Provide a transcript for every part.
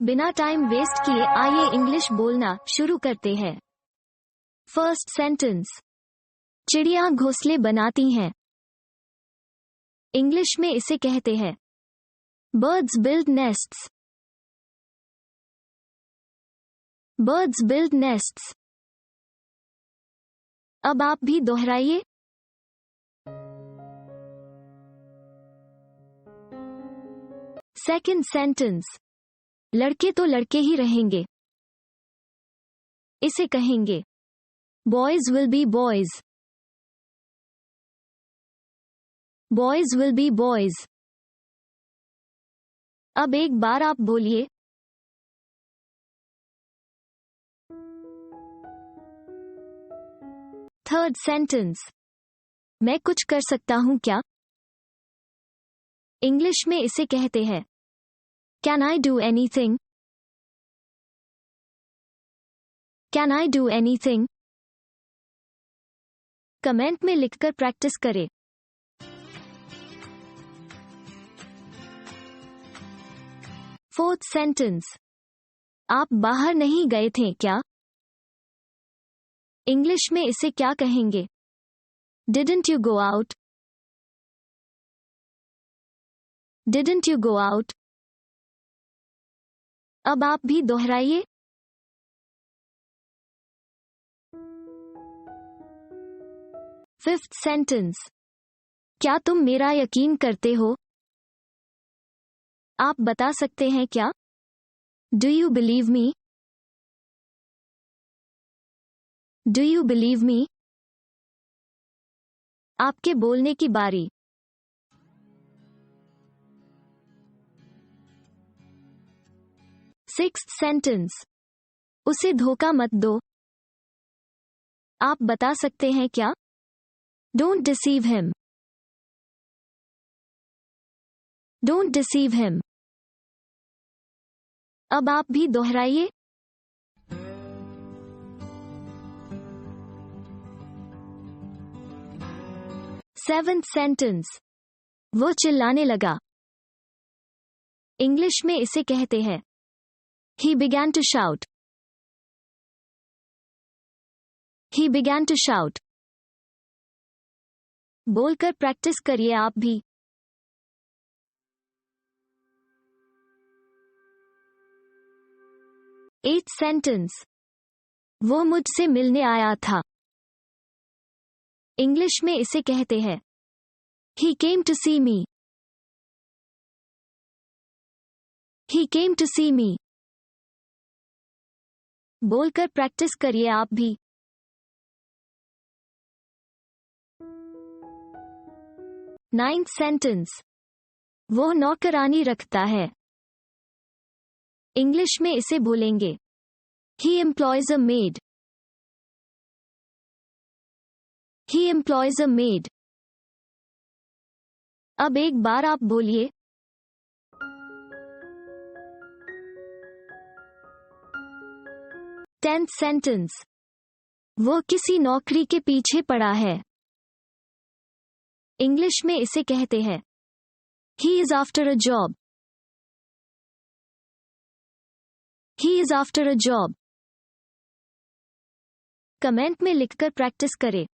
बिना time waste किए आइए इंग्लिश बोलना शुरू करते हैं। First sentence. चिड़िया घोंसले बनाती हैं। इंग्लिश में इसे कहते हैं birds build nests. Birds build nests. अब आप भी दोहराइए। Second sentence. लड़के तो लड़के ही रहेंगे। इसे कहेंगे boys will be boys. Boys will be boys. अब एक बार आप बोलिए। Third sentence. मैं कुछ कर सकता हूं क्या? इंग्लिश में इसे कहते हैं can I do anything. Can I do anything. Comment में लिखकर प्रैक्टिस करें। Fourth sentence. आप बाहर नहीं गए थे क्या? इंग्लिश में इसे क्या कहेंगे? Didn't you go out? Didn't you go out? अब आप भी दोहराइए। Fifth sentence. क्या तुम मेरा यकीन करते हो? आप बता सकते हैं क्या? Do you believe me? Do you believe me? आपके बोलने की बारी। Sixth sentence. उसे धोखा मत दो। आप बता सकते हैं क्या? Don't deceive him. Don't deceive him. अब आप भी दोहराइए। Seventh sentence. वो चिल्लाने लगा। इंग्लिश में इसे कहते हैं He began to shout. He began to shout. बोलकर प्रैक्टिस करिए आप भी। एथ सेंटेंस। वो मुझसे मिलने आया था। इंग्लिश में इसे कहते हैं He came to see me. He came to see me. बोलकर प्रैक्टिस करिए आप भी। Ninth sentence. वो नौकरानी रखता है। इंग्लिश में इसे बोलेंगे He employs a maid. He employs a maid. अब एक बार आप बोलिए। Tenth sentence. वो किसी नौकरी के पीछे पड़ा है। इंग्लिश में इसे कहते हैं He is after a job. He is after a job. Comment में लिखकर प्रैक्टिस करें।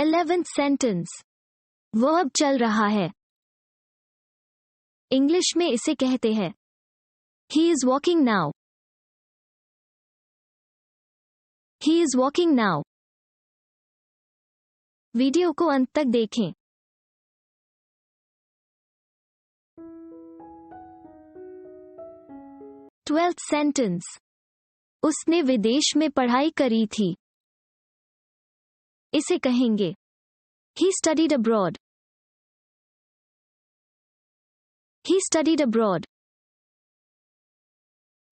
11th sentence. वो अब चल रहा है। इंग्लिश में इसे कहते हैं He is walking now. He is walking now. Video को अंत तक देखें। Twelfth sentence. उसने विदेश में पढ़ाई करी थी। इसे कहेंगे He studied abroad. He studied abroad.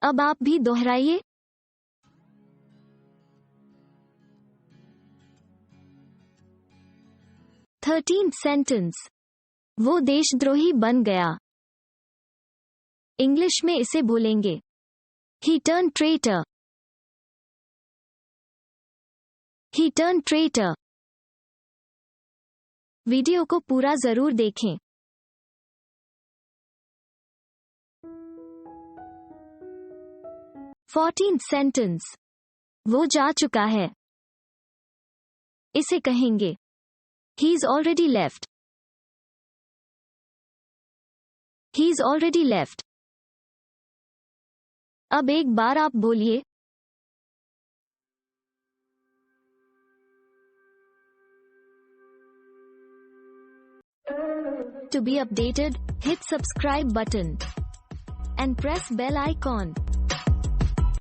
अब आप भी दोहराइए। Thirteenth sentence. वो देशद्रोही बन गया। इंग्लिश में इसे बोलेंगे He turned traitor. He turned traitor. Video को पूरा जरूर देखें। 14th sentence. वो जा चुका है. इसे कहेंगे He's already left. He's already left. अब एक बार आप बोलिए. To be updated, hit subscribe button and press bell icon.